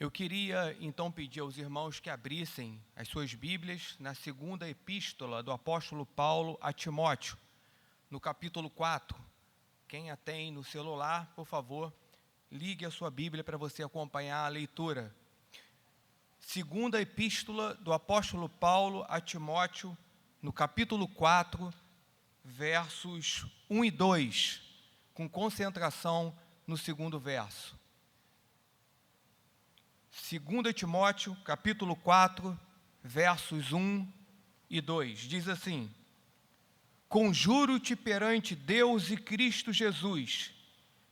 Eu queria, então, pedir aos irmãos que abrissem as suas Bíblias na segunda epístola do apóstolo Paulo a Timóteo, no capítulo 4. Quem a tem no celular, por favor, ligue a sua Bíblia para você acompanhar a leitura. Segunda epístola do apóstolo Paulo a Timóteo, no capítulo 4, versos 1 e 2, com concentração no segundo verso. 2 Timóteo, capítulo 4, versos 1 e 2, diz assim: Conjuro-te perante Deus e Cristo Jesus,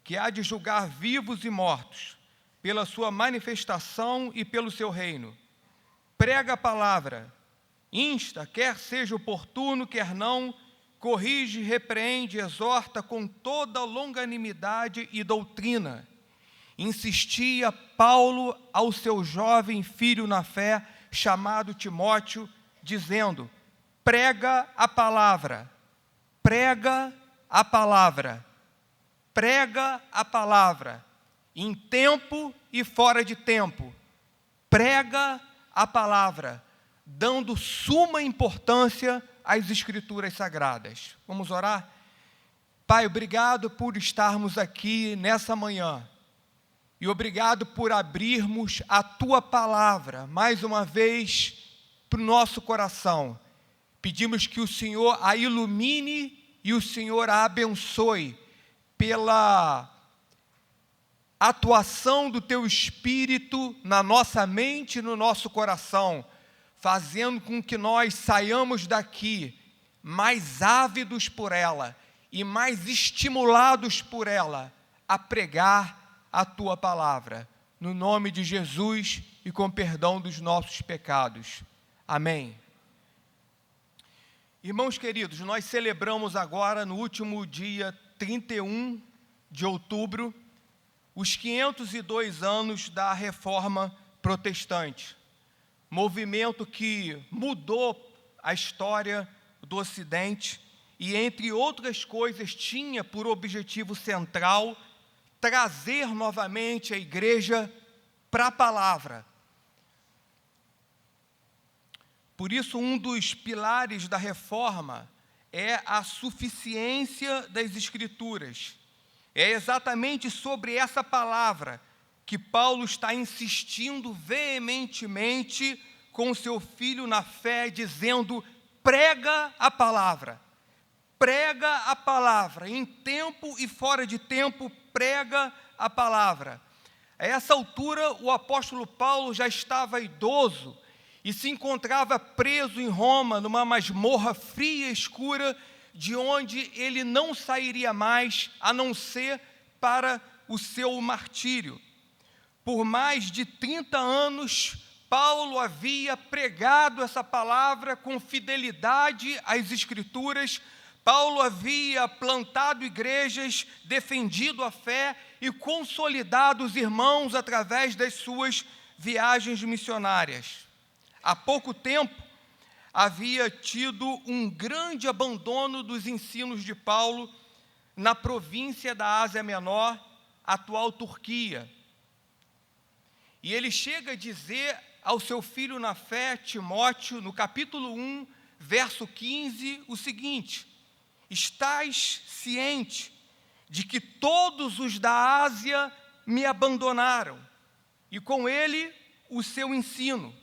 que há de julgar vivos e mortos, pela sua manifestação e pelo seu reino. Prega a palavra, insta, quer seja oportuno, quer não, corrige, repreende, exorta com toda longanimidade e doutrina. Insistia Paulo ao seu jovem filho na fé, chamado Timóteo, dizendo: prega a palavra, prega a palavra, prega a palavra, em tempo e fora de tempo, prega a palavra, dando suma importância às Escrituras Sagradas. Vamos orar? Pai, obrigado por estarmos aqui nessa manhã. E obrigado por abrirmos a Tua palavra, mais uma vez, para o nosso coração. Pedimos que o Senhor a ilumine e o Senhor a abençoe pela atuação do Teu Espírito na nossa mente e no nosso coração, fazendo com que nós saiamos daqui mais ávidos por ela e mais estimulados por ela a pregar a Tua palavra, no nome de Jesus e com perdão dos nossos pecados. Amém. Irmãos queridos, nós celebramos agora, no último dia 31 de outubro, os 502 anos da Reforma Protestante, movimento que mudou a história do Ocidente e, entre outras coisas, tinha por objetivo central trazer novamente a igreja para a palavra. Por isso, um dos pilares da reforma é a suficiência das Escrituras. É exatamente sobre essa palavra que Paulo está insistindo veementemente com seu filho na fé, dizendo: prega a palavra, em tempo e fora de tempo, prega a palavra. A essa altura, o apóstolo Paulo já estava idoso e se encontrava preso em Roma, numa masmorra fria e escura, de onde ele não sairia mais, a não ser para o seu martírio. Por mais de 30 anos, Paulo havia pregado essa palavra com fidelidade às Escrituras. Paulo havia plantado igrejas, defendido a fé e consolidado os irmãos através das suas viagens missionárias. Há pouco tempo, havia tido um grande abandono dos ensinos de Paulo na província da Ásia Menor, atual Turquia. E ele chega a dizer ao seu filho na fé, Timóteo, no capítulo 1, verso 15, o seguinte: estás ciente de que todos os da Ásia me abandonaram, e com ele o seu ensino.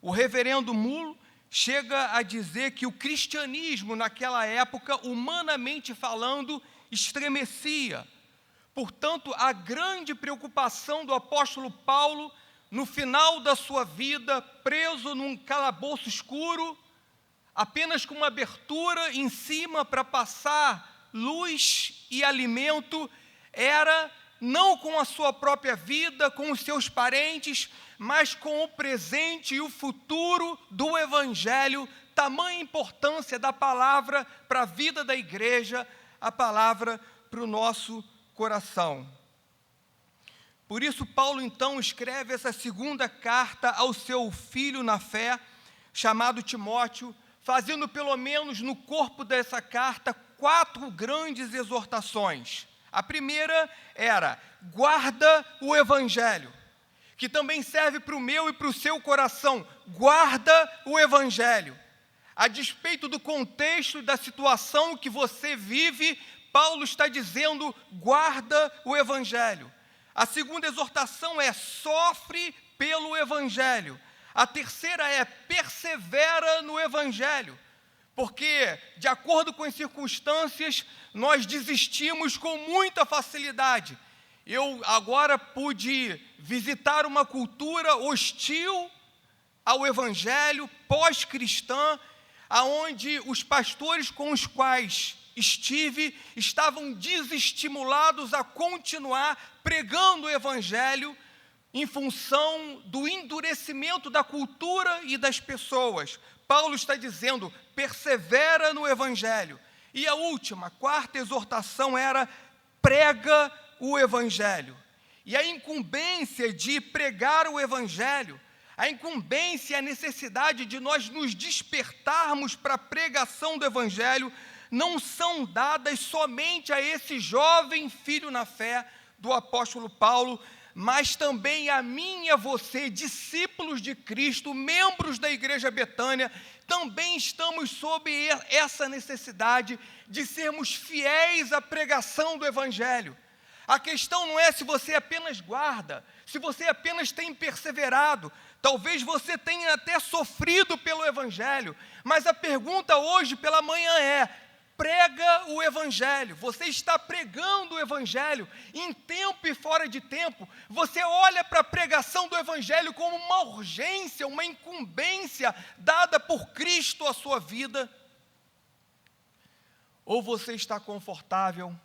O reverendo Mulo chega a dizer que o cristianismo naquela época, humanamente falando, estremecia. Portanto, a grande preocupação do apóstolo Paulo, no final da sua vida, preso num calabouço escuro, apenas com uma abertura em cima para passar luz e alimento, era não com a sua própria vida, com os seus parentes, mas com o presente e o futuro do Evangelho, tamanha importância da palavra para a vida da igreja, a palavra para o nosso coração. Por isso, Paulo, então, escreve essa segunda carta ao seu filho na fé, chamado Timóteo, fazendo pelo menos no corpo dessa carta 4 grandes exortações. A primeira era: guarda o Evangelho. que também serve para o meu e para o seu coração. Guarda o Evangelho. A despeito do contexto e da situação que você vive, Paulo está dizendo, guarda o Evangelho. A segunda exortação é, sofre pelo Evangelho. A terceira é, persevera no Evangelho. Porque, de acordo com as circunstâncias, nós desistimos com muita facilidade. Eu agora pude visitar uma cultura hostil ao Evangelho, pós-cristã, aonde os pastores com os quais estive estavam desestimulados a continuar pregando o Evangelho em função do endurecimento da cultura e das pessoas. Paulo está dizendo, persevera no Evangelho. E a última, a quarta exortação era, prega o Evangelho. E a incumbência de pregar o Evangelho, a incumbência e a necessidade de nós nos despertarmos para a pregação do Evangelho não são dadas somente a esse jovem filho na fé do apóstolo Paulo, mas também a mim e a você, discípulos de Cristo, membros da Igreja Betânia, também estamos sob essa necessidade de sermos fiéis à pregação do Evangelho. A questão não é se você apenas guarda, se você apenas tem perseverado, talvez você tenha até sofrido pelo Evangelho, mas a pergunta hoje pela manhã é, prega o Evangelho, você está pregando o Evangelho, em tempo e fora de tempo, você olha para a pregação do Evangelho como uma urgência, uma incumbência dada por Cristo à sua vida, ou você está confortável,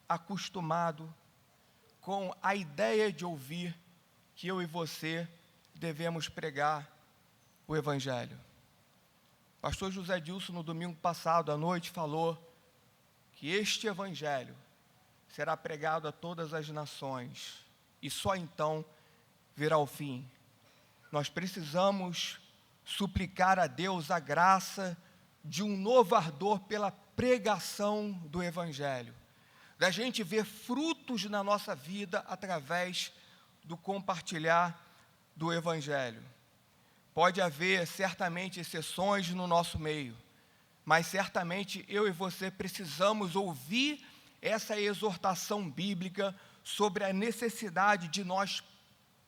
acostumado com a ideia de ouvir que eu e você devemos pregar o Evangelho. Pastor José Dilson, no domingo passado à noite, falou que este Evangelho será pregado a todas as nações e só então virá o fim. Nós precisamos suplicar a Deus a graça de um novo ardor pela pregação do Evangelho, da gente ver frutos na nossa vida através do compartilhar do Evangelho. Pode haver certamente exceções no nosso meio, mas certamente eu e você precisamos ouvir essa exortação bíblica sobre a necessidade de nós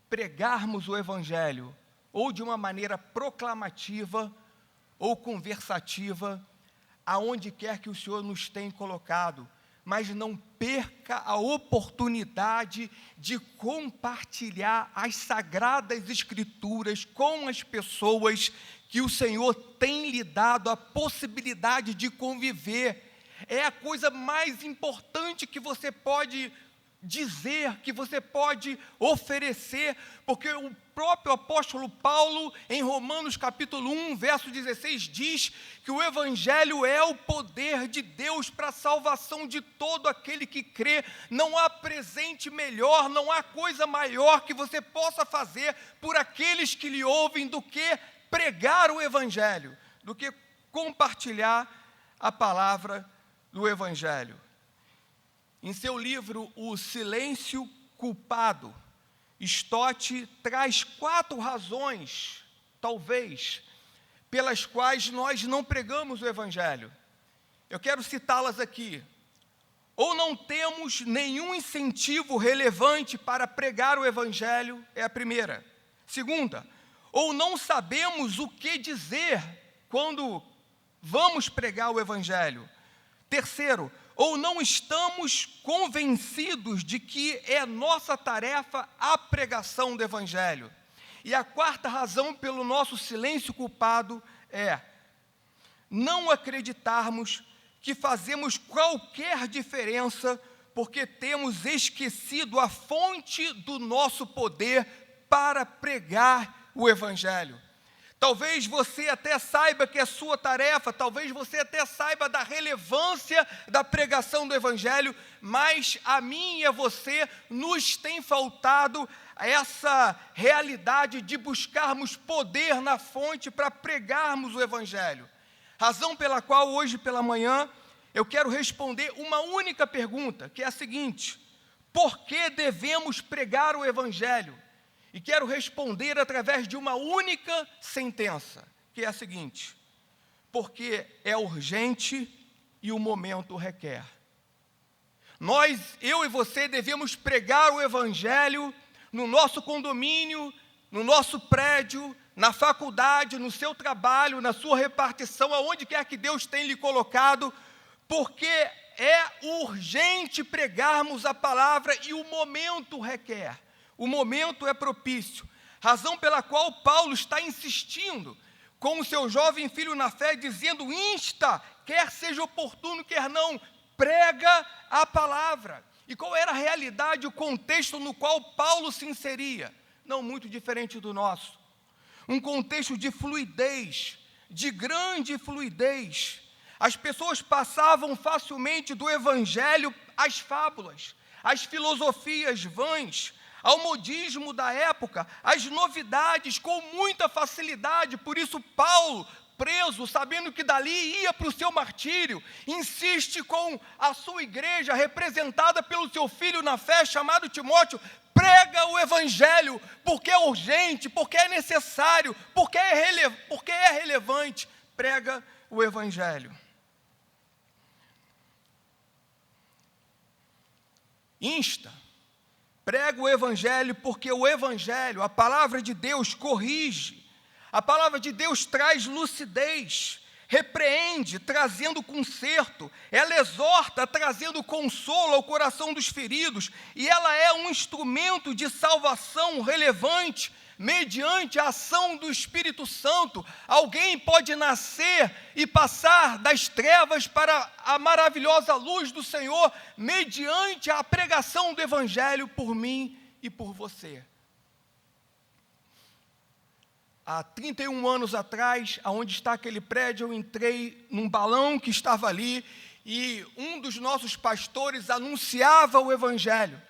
pregarmos o Evangelho, ou de uma maneira proclamativa ou conversativa, aonde quer que o Senhor nos tenha colocado, mas não perca a oportunidade de compartilhar as sagradas Escrituras com as pessoas que o Senhor tem lhe dado a possibilidade de conviver. É a coisa mais importante que você pode dizer, que você pode oferecer, porque o próprio apóstolo Paulo, em Romanos capítulo 1, verso 16, diz que o Evangelho é o poder de Deus para a salvação de todo aquele que crê. Não há presente melhor, não há coisa maior que você possa fazer por aqueles que lhe ouvem do que pregar o Evangelho, do que compartilhar a palavra do Evangelho. Em seu livro, O Silêncio Culpado, Stott traz 4 razões, talvez, pelas quais nós não pregamos o Evangelho. Eu quero citá-las aqui. Ou não temos nenhum incentivo relevante para pregar o Evangelho, é a primeira. Segunda, ou não sabemos o que dizer quando vamos pregar o Evangelho. Terceiro, ou não estamos convencidos de que é nossa tarefa a pregação do Evangelho. E a quarta razão pelo nosso silêncio culpado é não acreditarmos que fazemos qualquer diferença porque temos esquecido a fonte do nosso poder para pregar o Evangelho. Talvez você até saiba que é sua tarefa, talvez você até saiba da relevância da pregação do Evangelho, mas a mim e a você nos tem faltado essa realidade de buscarmos poder na fonte para pregarmos o Evangelho. Razão pela qual hoje pela manhã eu quero responder uma única pergunta, que é a seguinte: por que devemos pregar o Evangelho? E quero responder através de uma única sentença, que é a seguinte: porque é urgente e o momento requer. Eu e você, devemos pregar o Evangelho no nosso condomínio, no nosso prédio, na faculdade, no seu trabalho, na sua repartição, aonde quer que Deus tenha lhe colocado, porque é urgente pregarmos a palavra e o momento requer. O momento é propício, razão pela qual Paulo está insistindo com o seu jovem filho na fé, dizendo: insta, quer seja oportuno, quer não, prega a palavra. E qual era a realidade, o contexto no qual Paulo se inseria? Não muito diferente do nosso. Um contexto de fluidez, de grande fluidez. As pessoas passavam facilmente do evangelho às fábulas, às filosofias vãs, ao modismo da época, às novidades, com muita facilidade. Por isso Paulo, preso, sabendo que dali ia para o seu martírio, insiste com a sua igreja, representada pelo seu filho na fé, chamado Timóteo: prega o evangelho, porque é urgente, porque é necessário, porque é relevante. Prega o evangelho. Insta, prega o evangelho, porque o evangelho, a palavra de Deus, corrige, a palavra de Deus traz lucidez, repreende, trazendo conserto, ela exorta, trazendo consolo ao coração dos feridos, e ela é um instrumento de salvação relevante, mediante a ação do Espírito Santo. Alguém pode nascer e passar das trevas para a maravilhosa luz do Senhor, mediante a pregação do Evangelho por mim e por você. Há 31 anos atrás, aonde está aquele prédio, eu entrei num balão que estava ali, e um dos nossos pastores anunciava o Evangelho,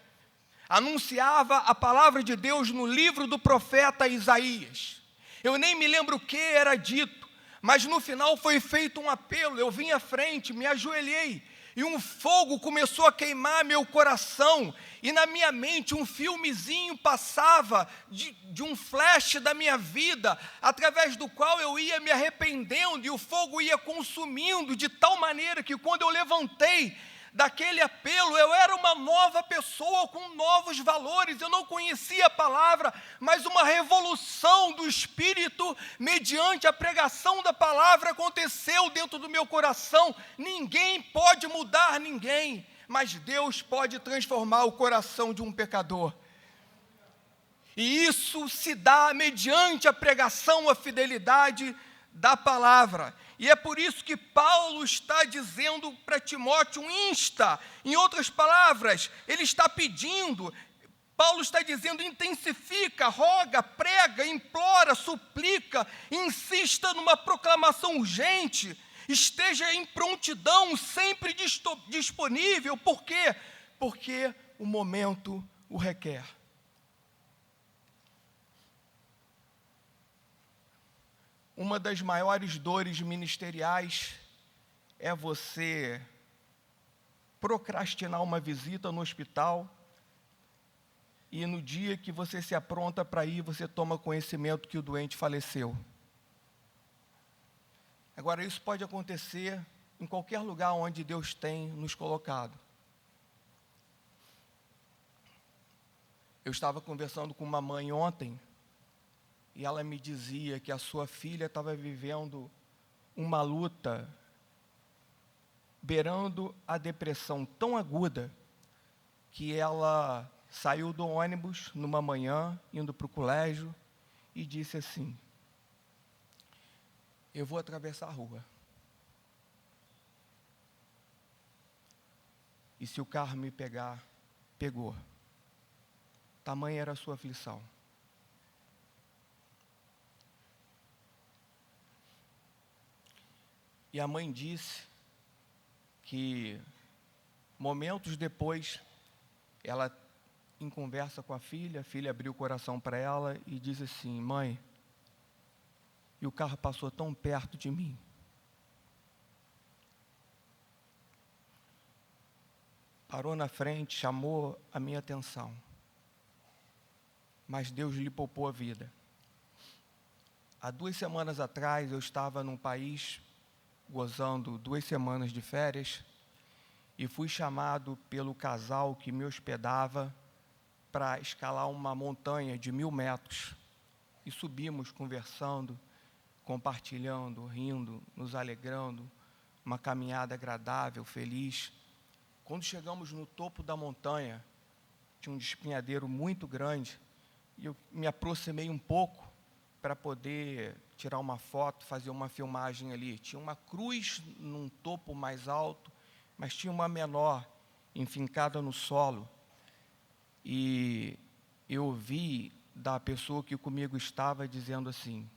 anunciava a palavra de Deus no livro do profeta Isaías. Eu nem me lembro o que era dito, mas no final foi feito um apelo. Eu vim à frente, me ajoelhei, e um fogo começou a queimar meu coração, e na minha mente um filmezinho passava de um flash da minha vida, através do qual eu ia me arrependendo, e o fogo ia consumindo, de tal maneira que quando eu levantei daquele apelo, eu era uma nova pessoa, com novos valores. Eu não conhecia a palavra, mas uma revolução do Espírito, mediante a pregação da palavra, aconteceu dentro do meu coração. Ninguém pode mudar ninguém, mas Deus pode transformar o coração de um pecador. E isso se dá mediante a pregação, a fidelidade da palavra. E é por isso que Paulo está dizendo para Timóteo: insta. Em outras palavras, ele está pedindo, Paulo está dizendo: intensifica, roga, prega, implora, suplica, insista numa proclamação urgente, esteja em prontidão, sempre disponível. Por quê? Porque o momento o requer. Uma das maiores dores ministeriais é você procrastinar uma visita no hospital, e no dia que você se apronta para ir, você toma conhecimento que o doente faleceu. Agora, isso pode acontecer em qualquer lugar onde Deus tem nos colocado. Eu estava conversando com uma mãe ontem, e ela me dizia que a sua filha estava vivendo uma luta, beirando a depressão tão aguda, que ela saiu do ônibus numa manhã, indo para o colégio, e disse assim: eu vou atravessar a rua, e se o carro me pegar, pegou. Tamanha era a sua aflição. E a mãe disse que, momentos depois, ela, em conversa com a filha abriu o coração para ela e disse assim: mãe, e o carro passou tão perto de mim. Parou na frente, chamou a minha atenção. mas Deus lhe poupou a vida. Há 2 semanas atrás, eu estava num país, gozando 2 semanas de férias, e fui chamado pelo casal que me hospedava para escalar uma montanha de 1.000 metros. E subimos conversando, compartilhando, rindo, nos alegrando, uma caminhada agradável, feliz. Quando chegamos no topo da montanha, tinha um despenhadeiro muito grande, e eu me aproximei um pouco para poder tirar uma foto, fazer uma filmagem ali. Tinha uma cruz num topo mais alto, mas tinha uma menor, enfincada no solo. E eu ouvi da pessoa que comigo estava dizendo assim: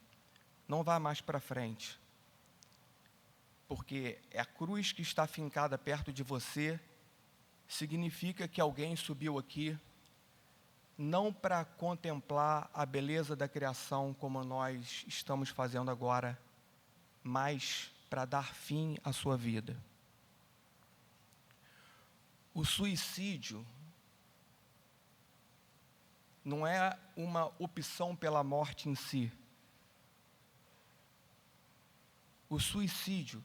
não vá mais para frente, porque a cruz que está fincada perto de você significa que alguém subiu aqui não para contemplar a beleza da criação como nós estamos fazendo agora, mas para dar fim à sua vida. O suicídio não é uma opção pela morte em si. O suicídio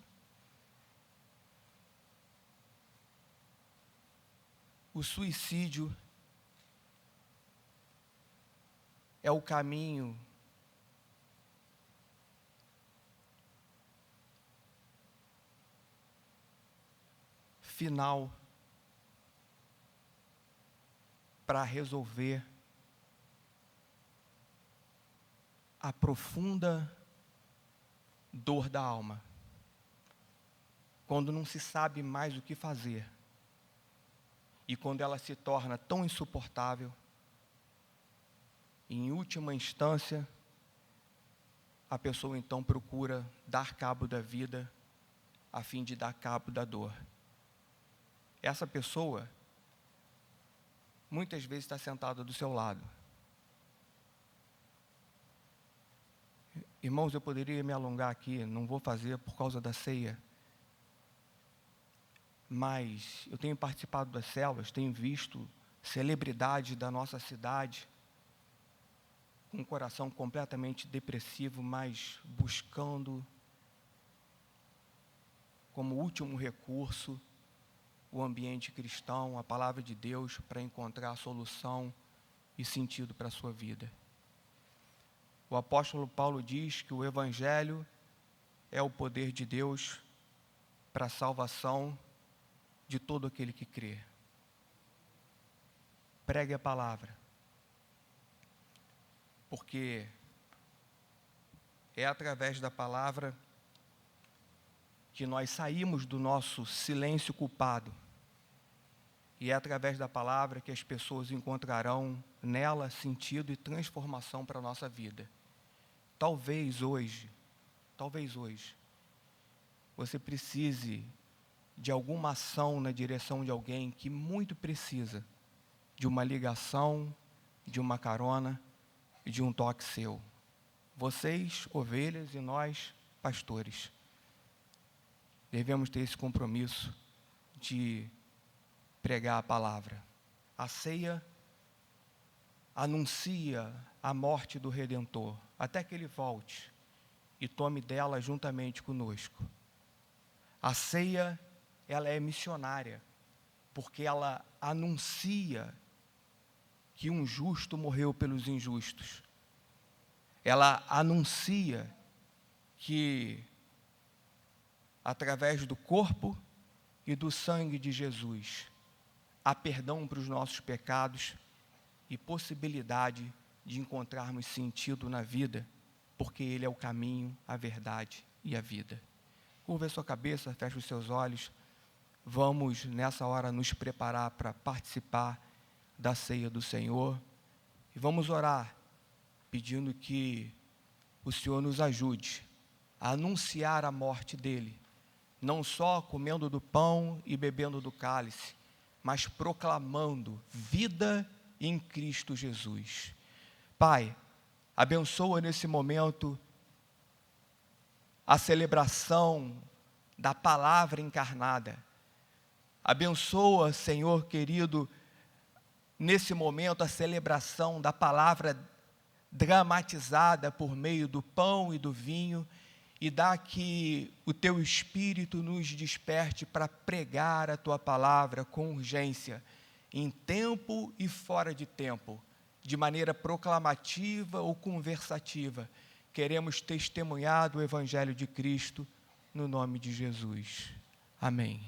é o caminho final para resolver a profunda dor da alma, quando não se sabe mais o que fazer e quando ela se torna tão insuportável, em última instância, a pessoa então procura dar cabo da vida a fim de dar cabo da dor. Essa pessoa muitas vezes está sentada do seu lado. Irmãos, eu poderia me alongar aqui, não vou fazer por causa da ceia, mas eu tenho participado das células, tenho visto celebridades da nossa cidade com um coração completamente depressivo, mas buscando como último recurso o ambiente cristão, a palavra de Deus, para encontrar solução e sentido para a sua vida. O apóstolo Paulo diz que o Evangelho é o poder de Deus para a salvação de todo aquele que crê. Pregue a palavra, porque é através da palavra que nós saímos do nosso silêncio culpado, e é através da palavra que as pessoas encontrarão nela sentido e transformação para a nossa vida. Talvez hoje, você precise de alguma ação na direção de alguém que muito precisa de uma ligação, de uma carona e de um toque seu. Vocês, ovelhas, e nós, pastores, devemos ter esse compromisso de pregar a palavra. A ceia anuncia a morte do Redentor, até que Ele volte e tome dela juntamente conosco. A ceia, ela é missionária, porque ela anuncia que um justo morreu pelos injustos. Ela anuncia que, através do corpo e do sangue de Jesus, há perdão para os nossos pecados e possibilidade de encontrarmos sentido na vida, porque Ele é o caminho, a verdade e a vida. Curva a sua cabeça, feche os seus olhos. Vamos, nessa hora, nos preparar para participar da ceia do Senhor. E vamos orar, pedindo que o Senhor nos ajude a anunciar a morte dEle, não só comendo do pão e bebendo do cálice, mas proclamando vida em Cristo Jesus. Pai, abençoa nesse momento a celebração da palavra encarnada. Abençoa, Senhor querido, nesse momento a celebração da palavra dramatizada por meio do pão e do vinho, e dá que o teu Espírito nos desperte para pregar a tua palavra com urgência, em tempo e fora de tempo, de maneira proclamativa ou conversativa. Queremos testemunhar do Evangelho de Cristo, no nome de Jesus. Amém.